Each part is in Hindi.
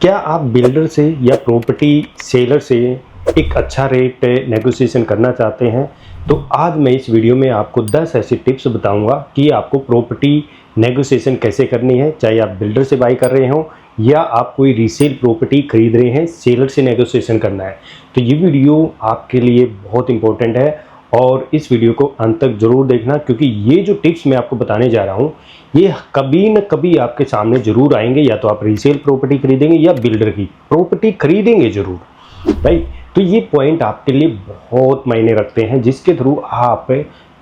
क्या आप बिल्डर से या प्रॉपर्टी सेलर से एक अच्छा रेट नेगोशिएशन करना चाहते हैं? तो आज मैं इस वीडियो में आपको 10 ऐसी टिप्स बताऊंगा कि आपको प्रॉपर्टी नेगोशिएशन कैसे करनी है, चाहे आप बिल्डर से बाई कर रहे हो या आप कोई रीसेल प्रॉपर्टी खरीद रहे हैं, सेलर से नेगोशिएशन करना है। तो ये वीडियो आपके लिए बहुत इंपॉर्टेंट है और इस वीडियो को अंत तक जरूर देखना, क्योंकि ये जो टिप्स मैं आपको बताने जा रहा हूँ ये कभी न कभी आपके सामने जरूर आएंगे। या तो आप रीसेल प्रॉपर्टी खरीदेंगे या बिल्डर की प्रॉपर्टी खरीदेंगे जरूर, राइट। तो ये पॉइंट आपके लिए बहुत मायने रखते हैं, जिसके थ्रू आप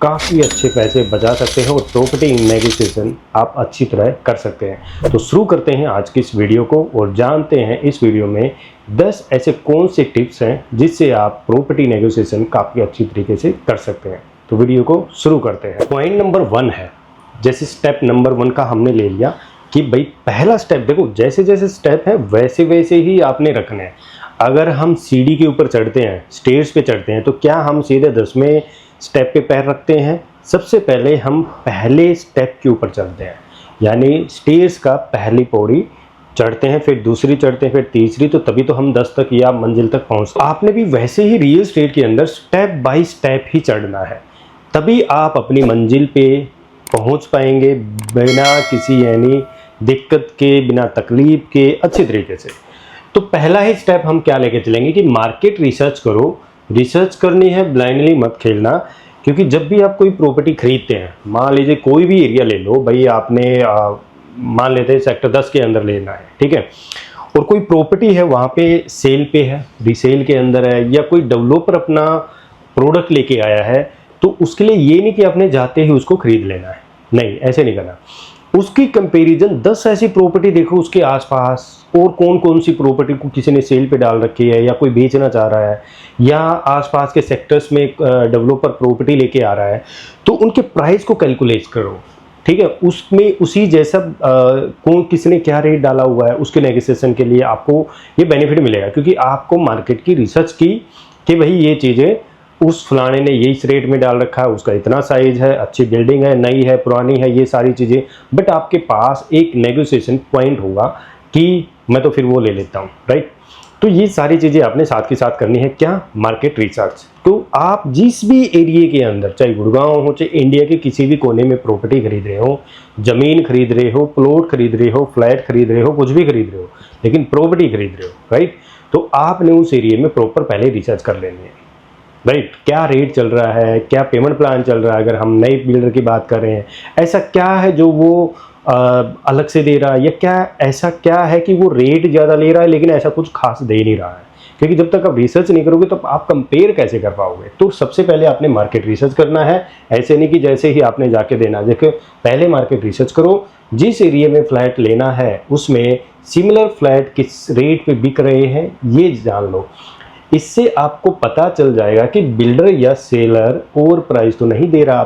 काफ़ी अच्छे पैसे बचा सकते हैं और प्रॉपर्टी नेगोशिएशन आप अच्छी तरह कर सकते हैं। तो शुरू करते हैं आज की इस वीडियो को और जानते हैं इस वीडियो में 10 ऐसे कौन से टिप्स हैं जिससे आप प्रॉपर्टी नेगोशिएशन काफ़ी अच्छी तरीके से कर सकते हैं। तो वीडियो को शुरू करते हैं। पॉइंट नंबर 1 है, जैसे स्टेप नंबर 1 का हमने ले लिया कि भाई पहला स्टेप देखो, जैसे जैसे स्टेप है वैसे वैसे ही आपने रखना है। अगर हम सीढ़ी के ऊपर चढ़ते हैं, स्टेयर्स पे चढ़ते हैं, तो क्या हम सीधे 10वें स्टेप पे पैर रखते हैं? सबसे पहले हम पहले स्टेप के ऊपर चढ़ते हैं, यानी स्टेयर्स का पहली पौड़ी चढ़ते हैं, फिर दूसरी चढ़ते हैं, फिर तीसरी, तो तभी तो हम 10 तक या मंजिल तक पहुंचते हैं। आपने भी वैसे ही रियल एस्टेट के अंदर स्टेप बाय स्टेप ही चढ़ना है, तभी आप अपनी मंजिल पे पहुंच पाएंगे बिना किसी यानी दिक्कत के, बिना तकलीफ के, अच्छे तरीके से। तो पहला ही स्टेप हम क्या लेके चलेंगे कि मार्केट रिसर्च करो। रिसर्च करनी है, ब्लाइंडली मत खेलना, क्योंकि जब भी आप कोई प्रॉपर्टी खरीदते हैं, मान लीजिए कोई भी एरिया ले लो भाई, आपने मान लेते हैं सेक्टर 10 के अंदर लेना है, ठीक है, और कोई प्रॉपर्टी है वहाँ पे सेल पे है, रीसेल के अंदर है, या कोई डेवलपर अपना प्रोडक्ट लेके आया है, तो उसके लिए ये नहीं कि आपने जाते ही उसको खरीद लेना है, नहीं, ऐसे नहीं करना। उसकी कंपैरिजन 10 ऐसी प्रॉपर्टी देखो उसके आसपास, और कौन कौन सी प्रॉपर्टी को किसी ने सेल पे डाल रखी है या कोई बेचना चाह रहा है, या आसपास के सेक्टर्स में डेवलपर प्रॉपर्टी लेके आ रहा है, तो उनके प्राइस को कैलकुलेट करो, ठीक है। उसमें उसी जैसा कौन किसने क्या रेट डाला हुआ है, उसके नेगोशिएशन के लिए आपको ये बेनिफिट मिलेगा, क्योंकि आपको मार्केट की रिसर्च की कि भाई ये चीज़ें उस फलाने ने ये इस रेट में डाल रखा है, उसका इतना साइज है, अच्छी बिल्डिंग है, नई है, पुरानी है, ये सारी चीज़ें, बट आपके पास एक नेगोशिएशन पॉइंट होगा कि मैं तो फिर वो ले लेता हूँ, राइट। तो ये सारी चीज़ें आपने साथ के साथ करनी है, क्या? Market research. तो आप जिस भी एरिया के अंदर, चाहे गुड़गांव हो, चाहे इंडिया के किसी भी कोने में प्रॉपर्टी खरीद रहे हो, ज़मीन खरीद रहे हो, प्लॉट खरीद रहे हो, फ्लैट खरीद रहे हो, कुछ भी खरीद रहे हो, लेकिन प्रॉपर्टी खरीद रहे हो, राइट, तो आपने उस एरिया में प्रॉपर पहले रिसर्च कर लेनी है, राइट। क्या रेट चल रहा है, क्या पेमेंट प्लान चल रहा है, अगर हम नए बिल्डर की बात कर रहे हैं, ऐसा क्या है जो वो अलग से दे रहा है, या क्या ऐसा क्या है कि वो रेट ज़्यादा ले रहा है लेकिन ऐसा कुछ खास दे नहीं रहा है। क्योंकि जब तक आप रिसर्च नहीं करोगे तो आप कंपेयर कैसे कर पाओगे। तो सबसे पहले आपने मार्केट रिसर्च करना है, ऐसे नहीं कि जैसे ही आपने जाके देना। देखो, पहले मार्केट रिसर्च करो, जिस एरिया में फ्लैट लेना है उसमें सिमिलर फ्लैट किस रेट पे बिक रहे हैं ये जान लो। इससे आपको पता चल जाएगा कि बिल्डर या सेलर ओवर प्राइस तो नहीं दे रहा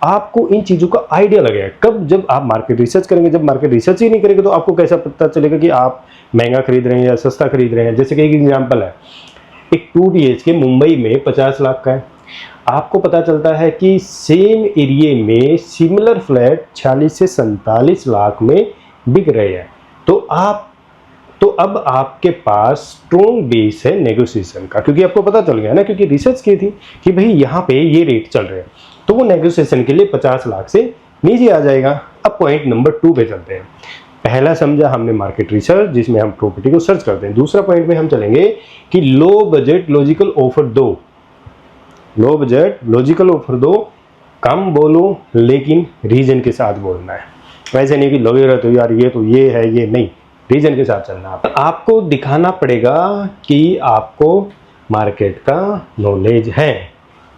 आपको इन चीज़ों का आइडिया लगेगा। कब? जब आप मार्केट रिसर्च करेंगे। जब मार्केट रिसर्च ही नहीं करेंगे तो आपको कैसा पता चलेगा कि आप महंगा खरीद रहे हैं या सस्ता खरीद रहे हैं। जैसे कि एक एग्जांपल है, एक 2 BHK मुंबई में 50 लाख का है, आपको पता चलता है कि सेम एरिया में सिमिलर फ्लैट 46 से 47 लाख में बिक रहे हैं। तो अब आपके पास स्ट्रॉन्ग बेस है नेगोशिएशन का, क्योंकि आपको पता चल गया ना, क्योंकि रिसर्च की थी कि भाई यहाँ पे ये रेट चल रहे हैं, तो वो नेगोशिएशन के लिए 50 लाख से नीचे आ जाएगा। अब पॉइंट नंबर 2 पे चलते हैं। पहला समझा हमने मार्केट रिसर्च, जिसमें हम प्रॉपर्टी को सर्च करते हैं। दूसरा पॉइंट में हम चलेंगे कि लो बजट लॉजिकल ऑफर दो। लो बजट लॉजिकल ऑफर दो, कम बोलो लेकिन रीजन के साथ बोलना है। वैसे नहीं कि लगेगा तो यार ये है, ये नहीं, रीजन के साथ चलना। आपको दिखाना पड़ेगा कि आपको मार्केट का नॉलेज है।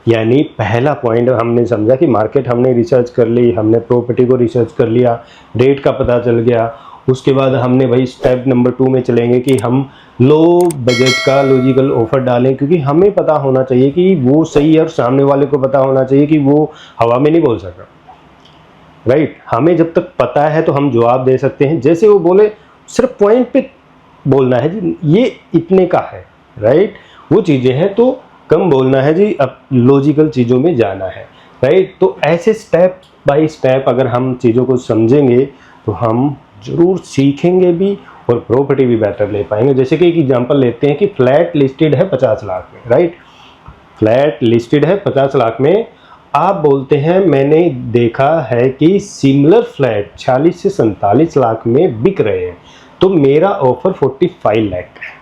यानी पहला पॉइंट हमने समझा कि मार्केट हमने रिसर्च कर ली, हमने प्रॉपर्टी को रिसर्च कर लिया, रेट का पता चल गया। उसके बाद हमने भाई स्टेप नंबर 2 में चलेंगे कि हम लो बजट का लॉजिकल ऑफर डालें, क्योंकि हमें पता होना चाहिए कि वो सही है और सामने वाले को पता होना चाहिए कि वो हवा में नहीं बोल सकता, राइट। हमें जब तक पता है तो हम जवाब दे सकते हैं, जैसे वो बोले सिर्फ पॉइंट पे बोलना है जी, ये इतने का है, राइट। वो चीज़ें हैं तो कम बोलना है जी, अब लॉजिकल चीज़ों में जाना है, राइट। तो ऐसे स्टेप बाय स्टेप अगर हम चीज़ों को समझेंगे तो हम ज़रूर सीखेंगे भी और प्रॉपर्टी भी बेटर ले पाएंगे। जैसे कि एक एग्जांपल लेते हैं कि फ्लैट लिस्टेड है 50 लाख में, राइट, फ्लैट लिस्टेड है 50 लाख में, आप बोलते हैं मैंने देखा है कि सिमिलर फ्लैट 46 से 47 लाख में बिक रहे हैं, तो मेरा ऑफर 45 लाख है,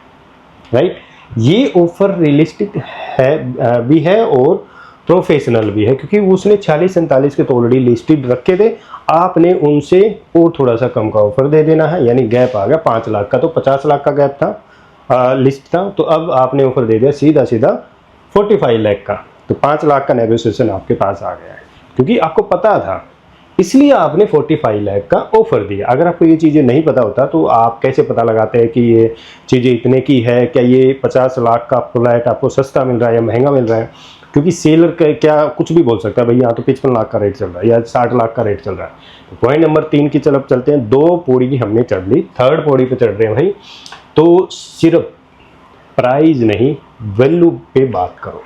राइट। ये ऑफर रियलिस्टिक है भी है और प्रोफेशनल भी है, क्योंकि उसने 46-47 के तो ऑलरेडी लिस्टेड रखे थे, आपने उनसे और थोड़ा सा कम का ऑफर दे देना है, यानी गैप आ गया 5 लाख का, तो 50 लाख का गैप था, लिस्ट था, तो अब आपने ऑफर दे दिया सीधा सीधा 45 लाख का, तो 5 लाख का नेगोशिएशन आपके पास आ गया है, क्योंकि आपको पता था, इसलिए आपने 45 लाख का ऑफर दिया। अगर आपको ये चीज़ें नहीं पता होता तो आप कैसे पता लगाते हैं कि ये चीज़ें इतने की है, क्या ये 50 लाख का फ्लैट आपको सस्ता मिल रहा है या महंगा मिल रहा है, क्योंकि सेलर क्या कुछ भी बोल सकता है, भाई यहाँ तो 55 लाख का रेट चल रहा है या 60 लाख का रेट चल रहा है। तो पॉइंट नंबर 3 की तरफ चलते हैं। 2 पौड़ी की हमने चढ़ ली, 3rd पौड़ी पे चढ़ रहे हैं भाई, तो सिर्फ प्राइस नहीं वैल्यू पे बात करो,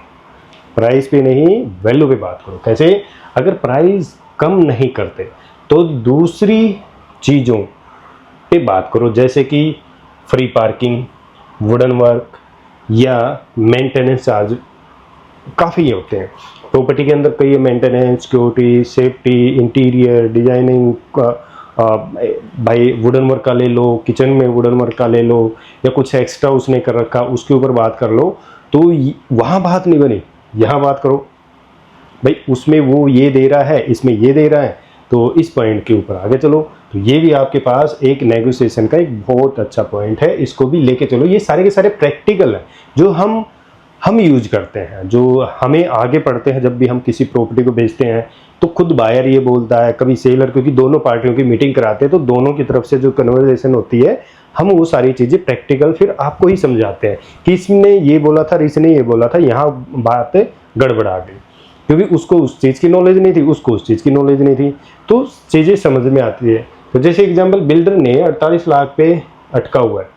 प्राइस पे नहीं वैल्यू पे बात करो। कैसे? अगर प्राइस कम नहीं करते तो दूसरी चीज़ों पे बात करो, जैसे कि फ्री पार्किंग, वुडन वर्क या मेंटेनेंस चार्ज काफ़ी होते हैं प्रॉपर्टी के अंदर। कई maintenance, security, safety, interior designing, भाई वुडन वर्क का ले लो, किचन में वुडन वर्क का ले लो, या कुछ एक्स्ट्रा उसने कर रखा उसके ऊपर बात कर लो। तो वहाँ बात नहीं बनी, यहाँ बात करो, भाई उसमें वो ये दे रहा है, इसमें ये दे रहा है, तो इस पॉइंट के ऊपर आगे चलो। तो ये भी आपके पास एक नेगोशिएशन का एक बहुत अच्छा पॉइंट है, इसको भी लेके चलो। ये सारे के सारे प्रैक्टिकल है जो हम यूज करते हैं, जो हमें आगे पढ़ते हैं जब भी हम किसी प्रॉपर्टी को बेचते हैं, तो खुद बायर ये बोलता है, कभी सेलर, क्योंकि दोनों पार्टियों की मीटिंग कराते हैं, तो दोनों की तरफ से जो कन्वर्सेशन होती है, हम वो सारी चीज़ें प्रैक्टिकल फिर आपको ही समझाते हैं कि इसने ये बोला था, इसने ये बोला था, यहाँ बात गड़बड़ा गई, क्योंकि उसको उस चीज़ की नॉलेज नहीं थी, उसको उस चीज़ की नॉलेज नहीं थी, तो चीज़ें समझ में आती है। तो जैसे एग्जांपल, बिल्डर ने 48 लाख पे अटका हुआ है,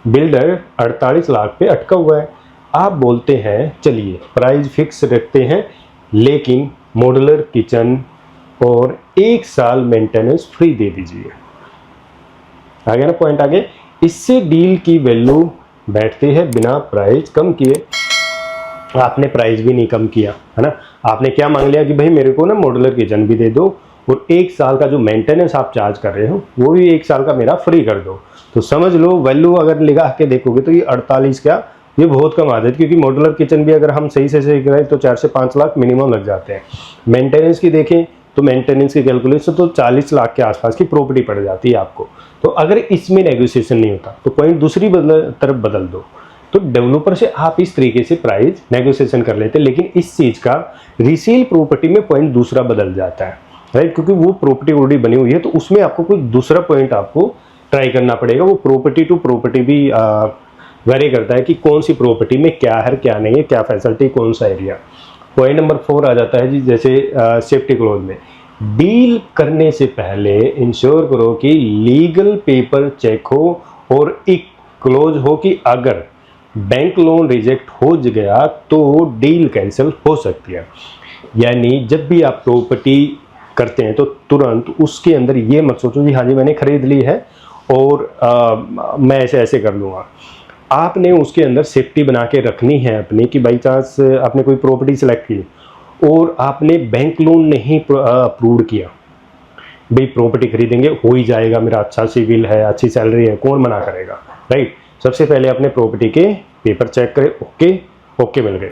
बिल्डर 48 लाख पे अटका हुआ है, आप बोलते हैं चलिए प्राइस फिक्स रखते हैं, लेकिन मॉड्यूलर किचन और 1 साल मेंटेनेंस फ्री दे दीजिए। आगे ना पॉइंट आगे, इससे डील की वैल्यू बैठती है बिना प्राइस कम किए। आपने प्राइस भी नहीं कम किया, है ना, आपने क्या मांग लिया कि भाई मेरे को ना मॉड्यूलर किचन भी दे दो और 1 साल का जो मेंटेनेंस आप चार्ज कर रहे हो वो भी 1 साल का मेरा फ्री कर दो। तो समझ लो वैल्यू अगर लगा के देखोगे तो ये 48 क्या, ये बहुत कम आ जाती है, क्योंकि मॉड्यूलर किचन भी अगर हम सही से करें तो 4 से 5 लाख मिनिमम लग जाते हैं। मेंटेनेंस की देखें तो मेंटेनेंस की कैलकुलेशन तो 40 लाख के आसपास की प्रॉपर्टी पड़ जाती है आपको। तो अगर इसमें नेगोशिएशन नहीं होता तो पॉइंट दूसरी तरफ बदल दो, तो डेवलपर से आप इस तरीके से प्राइस नेगोशिएशन कर लेते हैं, लेकिन इस चीज़ का रीसेल प्रॉपर्टी में पॉइंट दूसरा बदल जाता है, राइट, क्योंकि वो प्रॉपर्टी ऑलरेडी बनी हुई है, तो उसमें आपको कोई दूसरा पॉइंट आपको ट्राई करना पड़ेगा। वो प्रॉपर्टी टू प्रॉपर्टी भी वेरी करता है कि कौन सी प्रॉपर्टी में क्या है, क्या नहीं है, क्या फैसिलिटी, कौन सा एरिया। पॉइंट नंबर 4 आ जाता है जी, जैसे सेफ्टी क्लोज में डील करने से पहले इंश्योर करो कि लीगल पेपर चेक हो और एक क्लोज हो कि अगर बैंक लोन रिजेक्ट हो गया तो डील कैंसिल हो सकती है। यानी जब भी आप प्रॉपर्टी करते हैं तो तुरंत उसके अंदर ये मत सोचो कि हाँ जी मैंने खरीद ली है और मैं ऐसे ऐसे कर लूँगा। आपने उसके अंदर सेफ्टी बना के रखनी है अपनी, कि बाई चांस आपने कोई प्रॉपर्टी सेलेक्ट की और आपने बैंक लोन नहीं अप्रूव किया, भाई प्रॉपर्टी खरीदेंगे हो ही जाएगा, मेरा अच्छा सिविल है, अच्छी सैलरी है, कौन मना करेगा, राइट। सबसे पहले अपने प्रॉपर्टी के पेपर चेक करें, ओके मिल गए।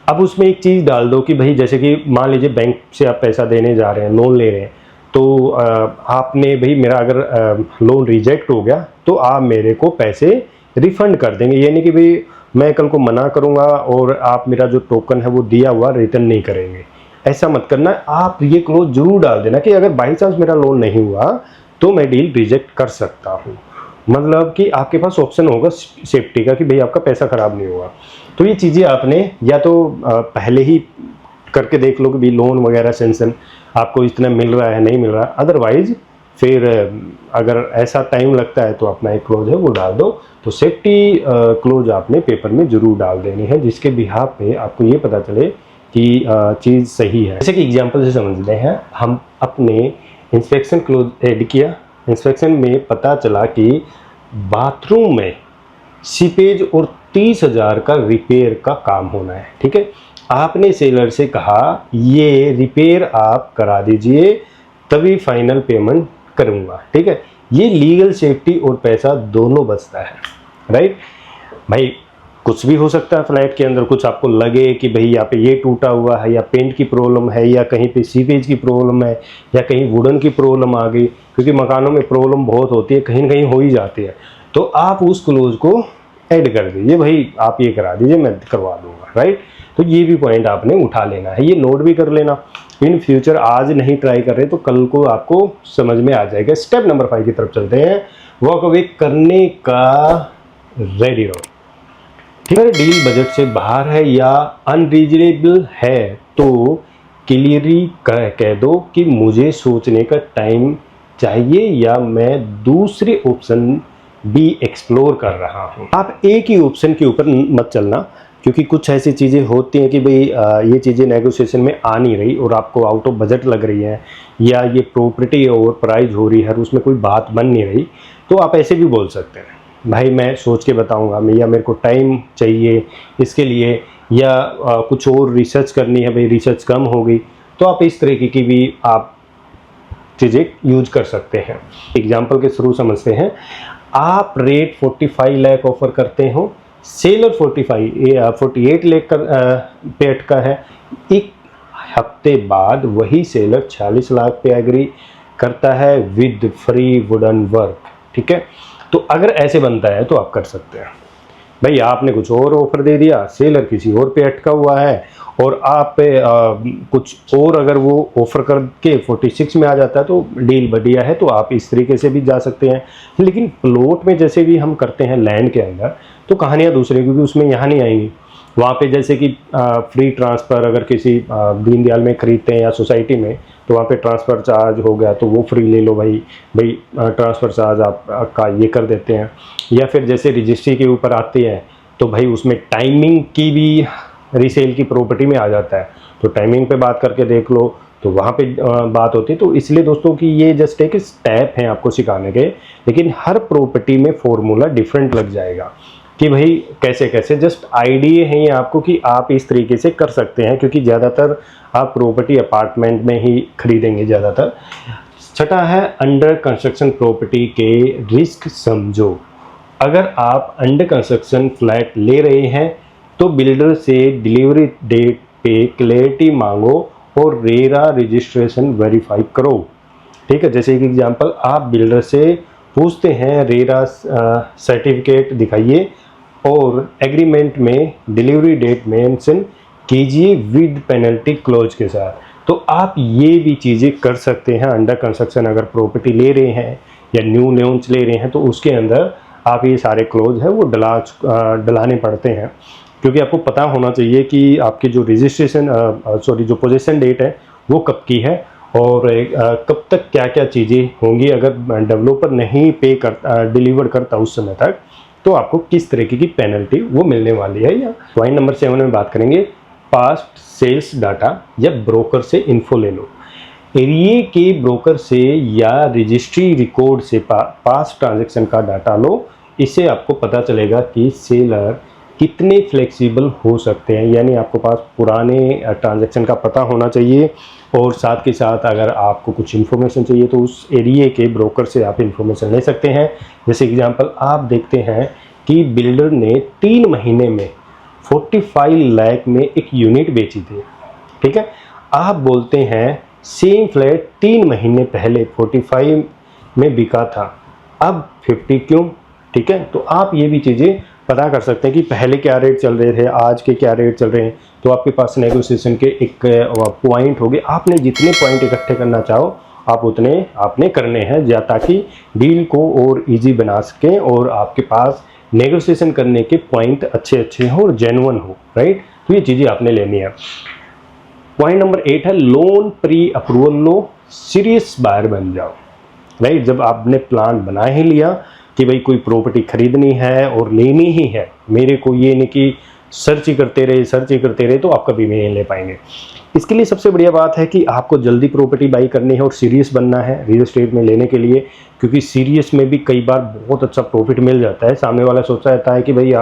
अब उसमें एक चीज़ डाल दो कि भाई जैसे कि मान लीजिए बैंक से आप पैसा देने जा रहे हैं, लोन ले रहे हैं, तो आपने भाई मेरा अगर लोन रिजेक्ट हो गया तो आप मेरे को पैसे रिफंड कर देंगे। ये नहीं कि भाई मैं कल को मना करूंगा और आप मेरा जो टोकन है वो दिया हुआ रिटर्न नहीं करेंगे, ऐसा मत करना। आप ये क्लोज जरूर डाल देना कि अगर बाई चांस मेरा लोन नहीं हुआ तो मैं डील रिजेक्ट कर सकता हूँ, मतलब कि आपके पास ऑप्शन होगा सेफ्टी का कि भाई आपका पैसा खराब नहीं होगा। तो ये चीज़ें आपने या तो पहले ही करके देख लो कि भाई लोन वगैरह सेंशन आपको इतना मिल रहा है नहीं मिल रहा, अदरवाइज फिर अगर ऐसा टाइम लगता है तो अपना एक क्लोज है वो डाल दो। तो सेफ्टी क्लोज आपने पेपर में जरूर डाल देनी है, जिसके बिहाफ पे आपको ये पता चले कि चीज़ सही है। जैसे कि एग्जांपल से समझ रहे हैं, हम अपने इंस्पेक्शन क्लोज ऐड किया, इंस्पेक्शन में पता चला कि बाथरूम में सीपेज और 30,000 का रिपेयर का काम होना है। ठीक है, आपने सेलर से कहा ये रिपेयर आप करा दीजिए तभी फाइनल पेमेंट करूँगा। ठीक है, ये लीगल सेफ्टी और पैसा दोनों बचता है, राइट भाई। कुछ भी हो सकता है फ्लैट के अंदर, कुछ आपको लगे कि भाई यहाँ पे ये टूटा हुआ है या पेंट की प्रॉब्लम है या कहीं पे सीवेज की प्रॉब्लम है या कहीं वुडन की प्रॉब्लम आ गई, क्योंकि मकानों में प्रॉब्लम बहुत होती है, कहीं ना कहीं हो ही जाती है, तो आप उस क्लोज को ऐड कर दीजिए, भाई आप ये करा दीजिए मैं करवा दूंगा, राइट। तो ये भी पॉइंट आपने उठा लेना है, ये नोट भी कर लेना। इन फ्यूचर आज नहीं ट्राई कर रहे तो कल को आपको समझ में आ जाएगा। स्टेप नंबर 5 की तरफ चलते हैं। वॉक अवे करने का रेडी रहो। ठीक है, डील बजट से बाहर है या अनरीजनेबल है तो क्लियरली कह दो कि मुझे सोचने का टाइम चाहिए या मैं दूसरे ऑप्शन भी एक्सप्लोर कर रहा हूँ। आप एक ही ऑप्शन के ऊपर मत चलना, क्योंकि कुछ ऐसी चीज़ें होती हैं कि भाई ये चीज़ें नेगोशिएशन में आ नहीं रही और आपको आउट ऑफ बजट लग रही है या ये प्रॉपर्टी ओवर प्राइस हो रही है और उसमें कोई बात बन नहीं रही, तो आप ऐसे भी बोल सकते हैं भाई मैं सोच के बताऊंगा, या मेरे को टाइम चाहिए इसके लिए, या कुछ और रिसर्च करनी है, भाई रिसर्च कम हो गई, तो आप इस तरीके की भी आप चीज़ें यूज कर सकते हैं। एग्जाम्पल के थ्रू समझते हैं। आप रेट 45 लाख ऑफर करते हो, सेलर 48 लाख पे अटका है, एक हफ्ते बाद वही सेलर 40 लाख पे एग्री करता है विद फ्री वुडन वर्क। ठीक है, तो अगर ऐसे बनता है तो आप कर सकते हैं। भाई आपने कुछ और ऑफर दे दिया, सेलर किसी और पे अटका हुआ है और आप पे कुछ और अगर वो ऑफर करके 46 में आ जाता है तो डील बढ़िया है, तो आप इस तरीके से भी जा सकते हैं। लेकिन प्लॉट में जैसे भी हम करते हैं लैंड के अंदर, तो कहानियाँ दूसरी, क्योंकि उसमें यहाँ नहीं आएंगी। वहाँ पे जैसे कि फ्री ट्रांसफ़र अगर किसी दीनदयाल में खरीदते हैं या सोसाइटी में, तो वहाँ पे ट्रांसफ़र चार्ज हो गया तो वो फ्री ले लो भाई ट्रांसफ़र चार्ज आपका ये कर देते हैं। या फिर जैसे रजिस्ट्री के ऊपर आती है तो भाई उसमें टाइमिंग की भी रीसेल की प्रॉपर्टी में आ जाता है, तो टाइमिंग पे बात करके देख लो, तो वहाँ पे बात होती है। तो इसलिए दोस्तों कि ये जस्ट एक स्टेप है आपको सिखाने के, लेकिन हर प्रॉपर्टी में फॉर्मूला डिफरेंट लग जाएगा कि भाई कैसे कैसे, जस्ट आइडिया है ये आपको कि आप इस तरीके से कर सकते हैं, क्योंकि ज़्यादातर आप प्रॉपर्टी अपार्टमेंट में ही खरीदेंगे ज़्यादातर। छठा है अंडर कंस्ट्रक्शन प्रॉपर्टी के रिस्क समझो। अगर आप अंडर कंस्ट्रक्शन फ्लैट ले रहे हैं तो बिल्डर से डिलीवरी डेट पे क्लैरिटी मांगो और रेरा रजिस्ट्रेशन वेरीफाई करो। ठीक है, जैसे एक एग्जांपल, आप बिल्डर से पूछते हैं रेरा सर्टिफिकेट दिखाइए और एग्रीमेंट में डिलीवरी डेट मेंशन कीजिए विद पेनल्टी क्लोज के साथ। तो आप ये भी चीज़ें कर सकते हैं। अंडर कंस्ट्रक्शन अगर प्रॉपर्टी ले रहे हैं या न्यू लॉन्च ले रहे हैं तो उसके अंदर आप ये सारे क्लोज है वो डलाने पड़ते हैं, क्योंकि आपको पता होना चाहिए कि आपकी जो रजिस्ट्रेशन जो पोजीशन डेट है वो कब की है और कब तक क्या क्या चीज़ें होंगी। अगर डेवलपर नहीं डिलीवर करता उस समय तक, तो आपको किस तरीके की पेनल्टी वो मिलने वाली है। या पॉइंट नंबर 7 में बात करेंगे, पास्ट सेल्स डाटा या ब्रोकर से इन्फो ले लो। एरिया के ब्रोकर से या रजिस्ट्री रिकॉर्ड से पास्ट ट्रांजैक्शन का डाटा लो। इससे आपको पता चलेगा कि सेलर कितने फ्लेक्सिबल हो सकते हैं, यानी आपको पास पुराने ट्रांजैक्शन का पता होना चाहिए और साथ के साथ अगर आपको कुछ इन्फॉर्मेशन चाहिए तो उस एरिया के ब्रोकर से आप इन्फॉर्मेशन ले सकते हैं। जैसे एग्जांपल आप देखते हैं कि बिल्डर ने 3 महीने में 45 लाख में एक यूनिट बेची थी। ठीक है, आप बोलते हैं सेम फ्लैट 3 महीने पहले 45 में बिका था, अब 50 क्यों। ठीक है, तो आप ये भी चीज़ें पता कर सकते हैं कि पहले क्या रेट चल रहे थे, आज के क्या रेट चल रहे हैं। तो आपके पास नेगोशिएशन के एक पॉइंट होंगे, आपने जितने पॉइंट इकट्ठे करना चाहो आप उतने आपने करने हैं, ताकि डील को और इजी बना सकें और आपके पास नेगोशिएशन करने के पॉइंट अच्छे अच्छे हों और जेन्युइन हो, राइट। तो ये चीज़ें आपने लेनी है। पॉइंट नंबर 8 है लोन प्री अप्रूवल लो, सीरियस बायर बन जाओ, राइट। जब आपने प्लान बना ही लिया कि भाई कोई प्रॉपर्टी खरीदनी है और लेनी ही है, मेरे को ये नहीं कि सर्च ही करते रहे तो आप कभी भी नहीं ले पाएंगे। इसके लिए सबसे बढ़िया बात है कि आपको जल्दी प्रॉपर्टी बाई करनी है और सीरियस बनना है रियल एस्टेट में लेने के लिए, क्योंकि सीरियस में भी कई बार बहुत अच्छा प्रॉफिट मिल जाता है। सामने वाला सोचता रहता है कि भाई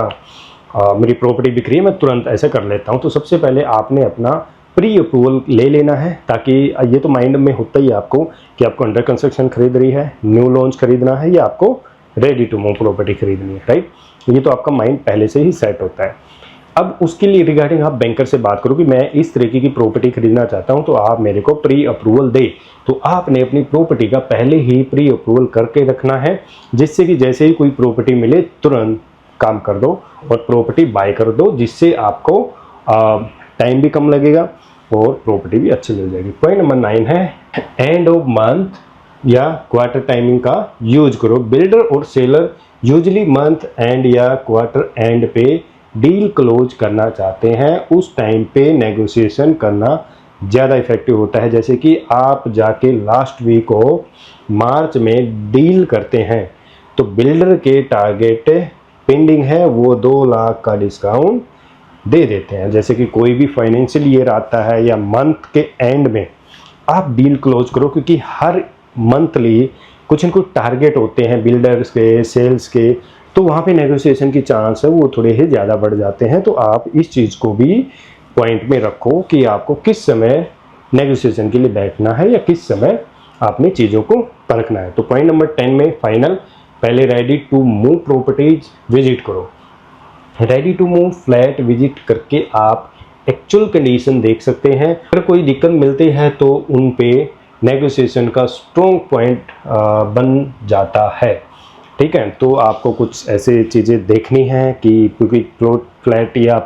मेरी प्रॉपर्टी बिक रही है, मैं तुरंत ऐसे कर लेता हूँ। तो सबसे पहले आपने अपना प्री अप्रूवल ले लेना है, ताकि ये तो माइंड में होता ही है आपको कि आपको अंडर कंस्ट्रक्शन खरीद रही है, न्यू लॉन्च खरीदना है या आपको रेडी टू मूव प्रॉपर्टी खरीदनी है, राइट। ये तो आपका माइंड पहले से ही सेट होता है। अब उसके लिए रिगार्डिंग आप बैंकर से बात करो कि मैं इस तरीके की प्रॉपर्टी खरीदना चाहता हूं, तो आप मेरे को प्री अप्रूवल दे। तो आपने अपनी प्रॉपर्टी का पहले ही प्री अप्रूवल करके रखना है, जिससे कि जैसे ही कोई प्रॉपर्टी मिले तुरंत काम कर दो और प्रॉपर्टी बाय कर दो, जिससे आपको टाइम भी कम लगेगा और प्रॉपर्टी भी अच्छी मिल जाएगी। पॉइंट नंबर 9 है एंड ऑफ मंथ या क्वार्टर टाइमिंग का यूज करो। बिल्डर और सेलर यूजली मंथ एंड या क्वार्टर एंड पे डील क्लोज करना चाहते हैं, उस टाइम पे नेगोशिएशन करना ज़्यादा इफेक्टिव होता है। जैसे कि आप जाके लास्ट वीक को मार्च में डील करते हैं, तो बिल्डर के टारगेट पेंडिंग है, वो 2 लाख का डिस्काउंट दे देते हैं। जैसे कि कोई भी फाइनेंशियल ईयर आता है या मंथ के एंड में आप डील क्लोज करो, क्योंकि हर मंथली कुछ न कुछ टारगेट होते हैं बिल्डर्स के, सेल्स के, तो वहाँ पे नेगोशिएशन की चांस है वो थोड़े ही ज़्यादा बढ़ जाते हैं। तो आप इस चीज़ को भी पॉइंट में रखो कि आपको किस समय नेगोशिएशन के लिए बैठना है या किस समय आपने चीज़ों को परखना है। तो पॉइंट नंबर 10 में फाइनल, पहले ready to move properties visit करो। Ready to move flat visit करके आप एक्चुअल कंडीशन देख सकते हैं। अगर कोई दिक्कत मिलती है तो उन पे नेगोशिएशन का स्ट्रॉन्ग पॉइंट बन जाता है, ठीक है। तो आपको कुछ ऐसे चीज़ें देखनी हैं कि क्योंकि प्लॉट फ्लैट या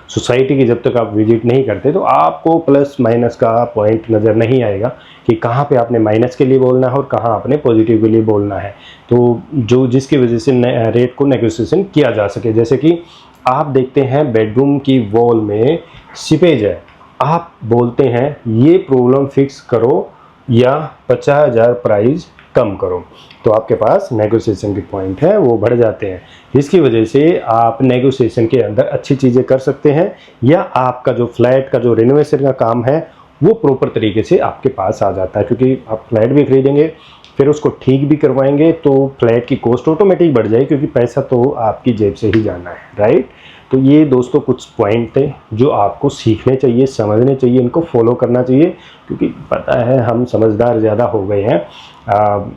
सोसाइटी की जब तक आप विजिट नहीं करते तो आपको प्लस माइनस का पॉइंट नज़र नहीं आएगा कि कहाँ पे आपने माइनस के लिए बोलना है और कहाँ आपने पॉजिटिव के लिए बोलना है। तो जो जिसकी वजह से रेट को नेगोशिएशन किया जा सके। जैसे कि आप देखते हैं बेडरूम की वॉल में सीपेज है, आप बोलते हैं ये प्रॉब्लम फिक्स करो या 50,000 प्राइस कम करो, तो आपके पास नेगोशिएशन के पॉइंट है वो बढ़ जाते हैं। इसकी वजह से आप नेगोशिएशन के अंदर अच्छी चीज़ें कर सकते हैं, या आपका जो फ्लैट का जो रिनोवेशन का काम है वो प्रॉपर तरीके से आपके पास आ जाता है। क्योंकि आप फ्लैट भी खरीदेंगे फिर उसको ठीक भी करवाएंगे तो फ्लैट की कॉस्ट ऑटोमेटिक बढ़ जाएगी, क्योंकि पैसा तो आपकी जेब से ही जाना है, राइट। तो ये दोस्तों कुछ पॉइंट थे जो आपको सीखने चाहिए, समझने चाहिए, इनको फॉलो करना चाहिए, क्योंकि पता है हम समझदार ज़्यादा हो गए हैं।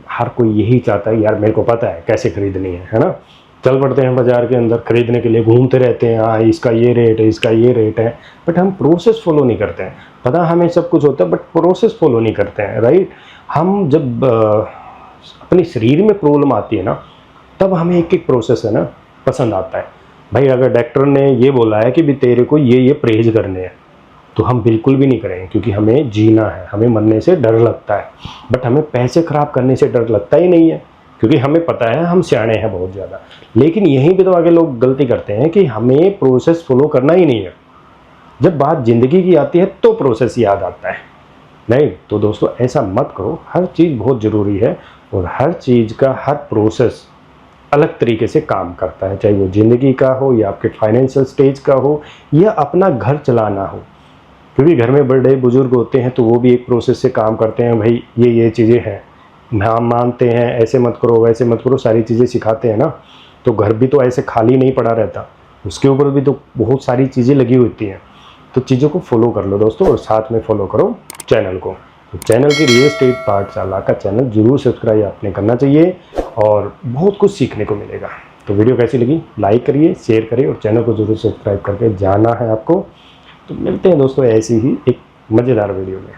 हर कोई यही चाहता है यार मेरे को पता है कैसे खरीदनी है ना। चल पड़ते हैं बाज़ार के अंदर खरीदने के लिए, घूमते रहते हैं, हाँ इसका ये रेट है, इसका ये रेट है, बट हम प्रोसेस फॉलो नहीं करते हैं। पता हमें सब कुछ होता है बट प्रोसेस फॉलो नहीं करते हैं, राइट। हम जब अपने शरीर में प्रॉब्लम आती है ना, तब हमें एक एक प्रोसेस है ना पसंद आता है। भाई अगर डॉक्टर ने ये बोला है कि भी तेरे को ये परहेज करने हैं, तो हम बिल्कुल भी नहीं करेंगे, क्योंकि हमें जीना है, हमें मरने से डर लगता है। बट हमें पैसे खराब करने से डर लगता ही नहीं है, क्योंकि हमें पता है हम सियाने हैं बहुत ज़्यादा। लेकिन यहीं पे तो आगे लोग गलती करते हैं कि हमें प्रोसेस फॉलो करना ही नहीं है। जब बात ज़िंदगी की आती है तो प्रोसेस याद आता है, नहीं तो दोस्तों ऐसा मत करो। हर चीज़ बहुत ज़रूरी है और हर चीज़ का हर प्रोसेस अलग तरीके से काम करता है, चाहे वो ज़िंदगी का हो या आपके फाइनेंशियल स्टेज का हो या अपना घर चलाना हो। क्योंकि घर में बड़े बुजुर्ग होते हैं तो वो भी एक प्रोसेस से काम करते हैं। भाई ये चीज़ें हैं, हम मानते हैं, ऐसे मत करो वैसे मत करो, सारी चीज़ें सिखाते हैं ना। तो घर भी तो ऐसे खाली नहीं पड़ा रहता, उसके ऊपर भी तो बहुत सारी चीज़ें लगी होती हैं। तो चीज़ों को फॉलो कर लो दोस्तों, और साथ में फॉलो करो चैनल को। तो चैनल की रियल एस्टेट पाठशाला का चैनल जरूर सब्सक्राइब आपने करना चाहिए और बहुत कुछ सीखने को मिलेगा। तो वीडियो कैसी लगी लाइक करिए, शेयर करिए और चैनल को जरूर सब्सक्राइब करके जाना है आपको। तो मिलते हैं दोस्तों ऐसी ही एक मज़ेदार वीडियो में।